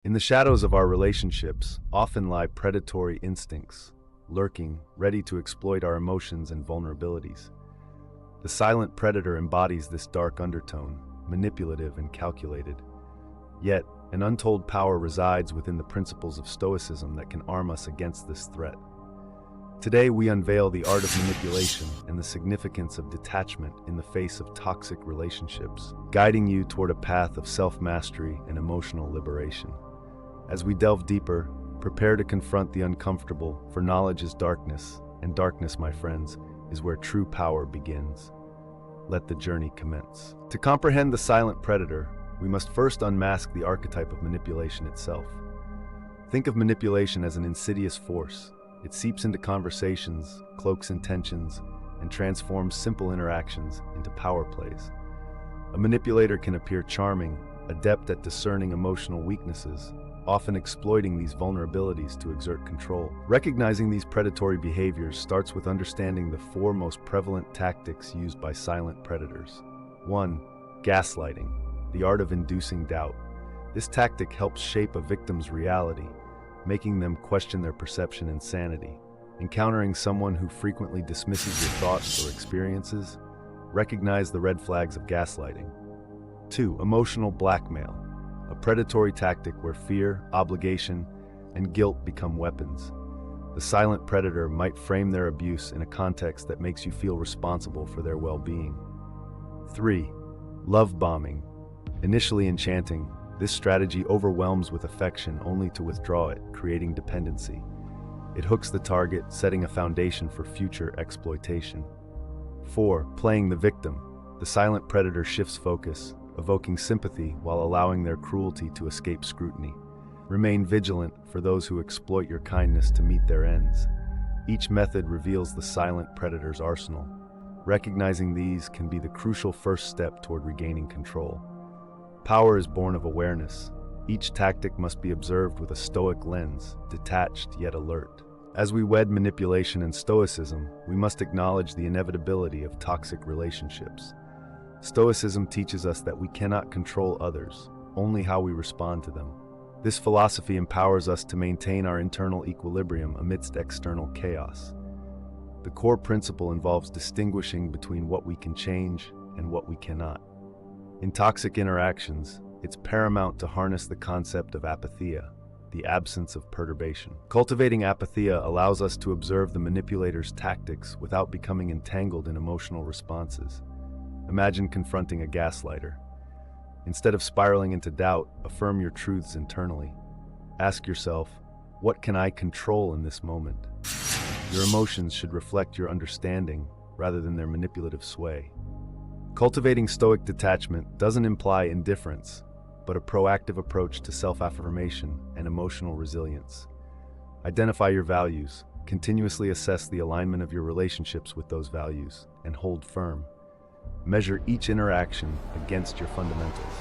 In the shadows of our relationships often lie predatory instincts, lurking, ready to exploit our emotions and vulnerabilities. The silent predator embodies this dark undertone, manipulative and calculated. Yet, an untold power resides within the principles of Stoicism that can arm us against this threat. Today, we unveil the art of manipulation and the significance of detachment in the face of toxic relationships, guiding you toward a path of self-mastery and emotional liberation. As we delve deeper, prepare to confront the uncomfortable, for knowledge is darkness, and darkness, my friends, is where true power begins. Let the journey commence. To comprehend the silent predator, we must first unmask the archetype of manipulation itself. Think of manipulation as an insidious force. It seeps into conversations, cloaks intentions, and transforms simple interactions into power plays. A manipulator can appear charming, adept at discerning emotional weaknesses, often exploiting these vulnerabilities to exert control. Recognizing these predatory behaviors starts with understanding the four most prevalent tactics used by silent predators. 1. Gaslighting, the art of inducing doubt. This tactic helps shape a victim's reality, making them question their perception and sanity. Encountering someone who frequently dismisses your thoughts or experiences, recognize the red flags of gaslighting. 2. Emotional blackmail, a predatory tactic where fear, obligation, and guilt become weapons. The silent predator might frame their abuse in a context that makes you feel responsible for their well-being. 3. Love bombing. Initially enchanting, this strategy overwhelms with affection only to withdraw it, creating dependency. It hooks the target, setting a foundation for future exploitation. 4. Playing the victim. The silent predator shifts focus, evoking sympathy while allowing their cruelty to escape scrutiny. Remain vigilant for those who exploit your kindness to meet their ends. Each method reveals the silent predator's arsenal. Recognizing these can be the crucial first step toward regaining control. Power is born of awareness. Each tactic must be observed with a stoic lens, detached yet alert. As we wed manipulation and stoicism, we must acknowledge the inevitability of toxic relationships. Stoicism teaches us that we cannot control others, only how we respond to them. This philosophy empowers us to maintain our internal equilibrium amidst external chaos. The core principle involves distinguishing between what we can change and what we cannot. In toxic interactions, it's paramount to harness the concept of apatheia, the absence of perturbation. Cultivating apatheia allows us to observe the manipulator's tactics without becoming entangled in emotional responses. Imagine confronting a gaslighter. Instead of spiraling into doubt, affirm your truths internally. Ask yourself, what can I control in this moment? Your emotions should reflect your understanding rather than their manipulative sway. Cultivating stoic detachment doesn't imply indifference, but a proactive approach to self-affirmation and emotional resilience. Identify your values, continuously assess the alignment of your relationships with those values, and hold firm. Measure each interaction against your fundamentals.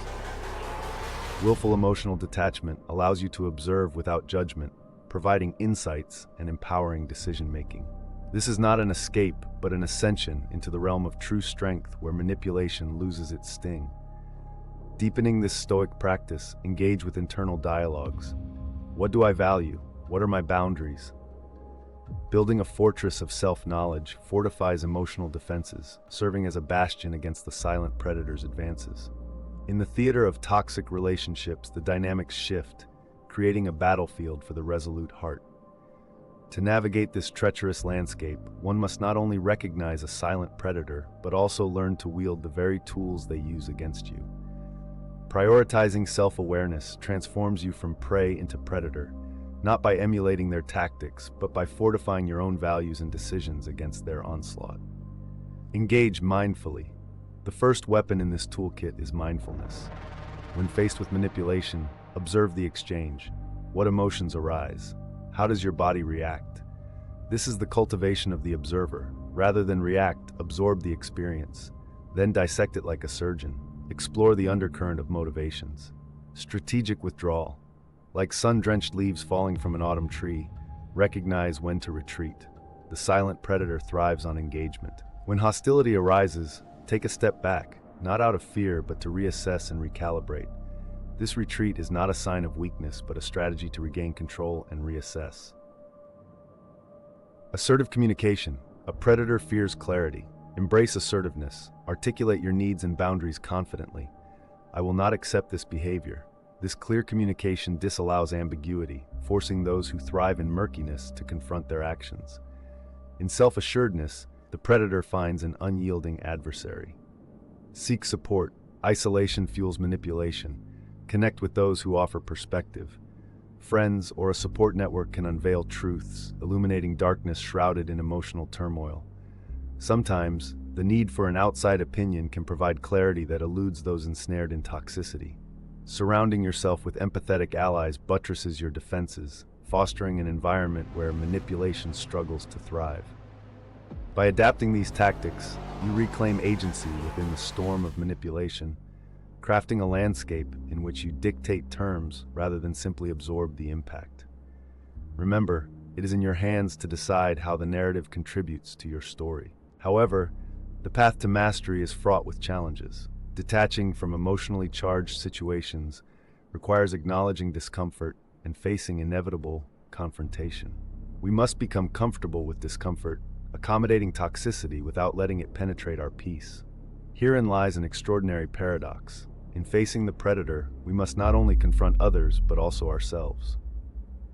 Willful emotional detachment allows you to observe without judgment, providing insights and empowering decision-making. This is not an escape, but an ascension into the realm of true strength where manipulation loses its sting. Deepening this stoic practice, engage with internal dialogues. What do I value? What are my boundaries? Building a fortress of self-knowledge fortifies emotional defenses, serving as a bastion against the silent predator's advances. In the theater of toxic relationships, the dynamics shift, creating a battlefield for the resolute heart. To navigate this treacherous landscape, one must not only recognize a silent predator, but also learn to wield the very tools they use against you. Prioritizing self-awareness transforms you from prey into predator, not by emulating their tactics, but by fortifying your own values and decisions against their onslaught. Engage mindfully. The first weapon in this toolkit is mindfulness. When faced with manipulation, observe the exchange. What emotions arise? How does your body react? This is the cultivation of the observer. Rather than react, absorb the experience. Then dissect it like a surgeon. Explore the undercurrent of motivations. Strategic withdrawal. Like sun-drenched leaves falling from an autumn tree, recognize when to retreat. The silent predator thrives on engagement. When hostility arises, take a step back, not out of fear, but to reassess and recalibrate. This retreat is not a sign of weakness, but a strategy to regain control and reassess. Assertive communication. A predator fears clarity. Embrace assertiveness. Articulate your needs and boundaries confidently. I will not accept this behavior. This clear communication disallows ambiguity, forcing those who thrive in murkiness to confront their actions. In self-assuredness, the predator finds an unyielding adversary. Seek support. Isolation fuels manipulation. Connect with those who offer perspective. Friends or a support network can unveil truths, illuminating darkness shrouded in emotional turmoil. Sometimes, the need for an outside opinion can provide clarity that eludes those ensnared in toxicity. Surrounding yourself with empathetic allies buttresses your defenses, fostering an environment where manipulation struggles to thrive. By adapting these tactics, you reclaim agency within the storm of manipulation, crafting a landscape in which you dictate terms rather than simply absorb the impact. Remember, it is in your hands to decide how the narrative contributes to your story. However, the path to mastery is fraught with challenges. Detaching from emotionally charged situations requires acknowledging discomfort and facing inevitable confrontation. We must become comfortable with discomfort, accommodating toxicity without letting it penetrate our peace. Herein lies an extraordinary paradox. In facing the predator, we must not only confront others, but also ourselves.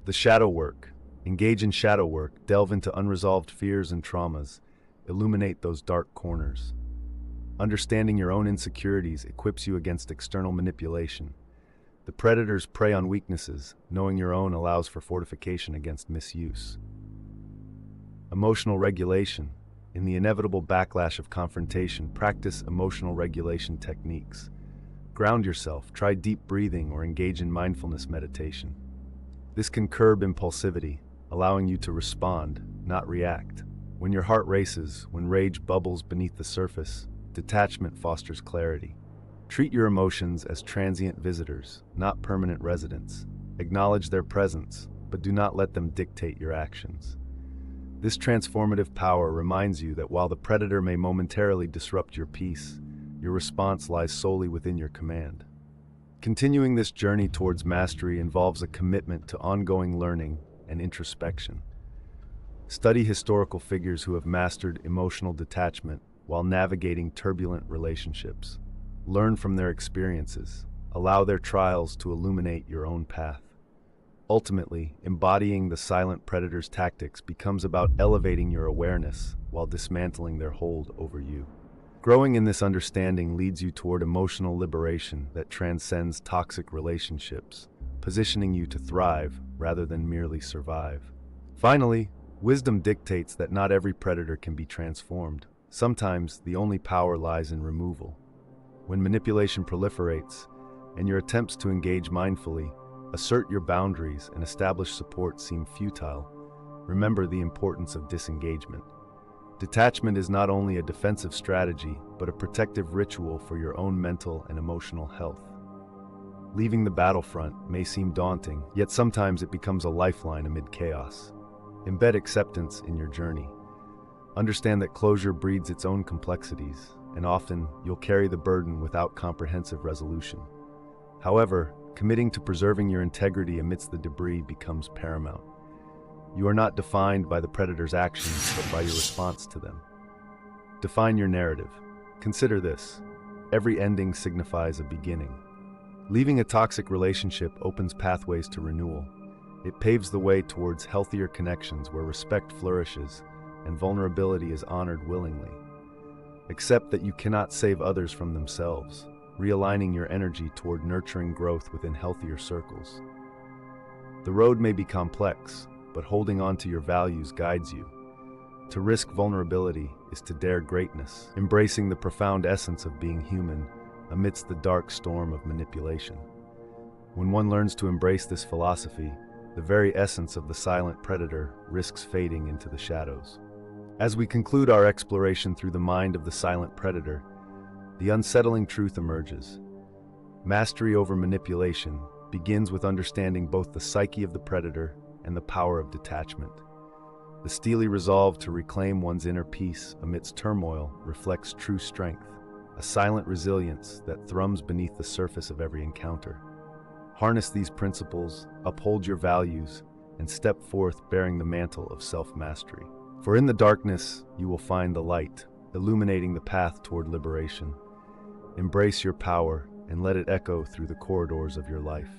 The shadow work. Engage in shadow work, delve into unresolved fears and traumas, illuminate those dark corners. Understanding your own insecurities equips you against external manipulation. The predators prey on weaknesses, knowing your own allows for fortification against misuse. Emotional regulation. In the inevitable backlash of confrontation, practice emotional regulation techniques. Ground yourself, try deep breathing, or engage in mindfulness meditation. This can curb impulsivity, allowing you to respond, not react. When your heart races, when rage bubbles beneath the surface, detachment fosters clarity. Treat your emotions as transient visitors, not permanent residents. Acknowledge their presence, but do not let them dictate your actions. This transformative power reminds you that while the predator may momentarily disrupt your peace, your response lies solely within your command. Continuing this journey towards mastery involves a commitment to ongoing learning and introspection. Study historical figures who have mastered emotional detachment while navigating turbulent relationships. Learn from their experiences. Allow their trials to illuminate your own path. Ultimately, embodying the silent predator's tactics becomes about elevating your awareness while dismantling their hold over you. Growing in this understanding leads you toward emotional liberation that transcends toxic relationships, positioning you to thrive rather than merely survive. Finally, wisdom dictates that not every predator can be transformed. Sometimes the only power lies in removal. When manipulation proliferates, and your attempts to engage mindfully, assert your boundaries, and establish support seem futile, remember the importance of disengagement. Detachment is not only a defensive strategy, but a protective ritual for your own mental and emotional health. Leaving the battlefront may seem daunting, yet sometimes it becomes a lifeline amid chaos. Embed acceptance in your journey. Understand that closure breeds its own complexities, and often you'll carry the burden without comprehensive resolution. However, committing to preserving your integrity amidst the debris becomes paramount. You are not defined by the predator's actions, but by your response to them. Define your narrative. Consider this. Every ending signifies a beginning. Leaving a toxic relationship opens pathways to renewal. It paves the way towards healthier connections where respect flourishes and vulnerability is honored willingly. Accept that you cannot save others from themselves, realigning your energy toward nurturing growth within healthier circles. The road may be complex, but holding on to your values guides you. To risk vulnerability is to dare greatness, embracing the profound essence of being human amidst the dark storm of manipulation. When one learns to embrace this philosophy, the very essence of the silent predator risks fading into the shadows. As we conclude our exploration through the mind of the silent predator, the unsettling truth emerges. Mastery over manipulation begins with understanding both the psyche of the predator and the power of detachment. The steely resolve to reclaim one's inner peace amidst turmoil reflects true strength, a silent resilience that thrums beneath the surface of every encounter. Harness these principles, uphold your values, and step forth bearing the mantle of self-mastery. For in the darkness, you will find the light, illuminating the path toward liberation. Embrace your power and let it echo through the corridors of your life.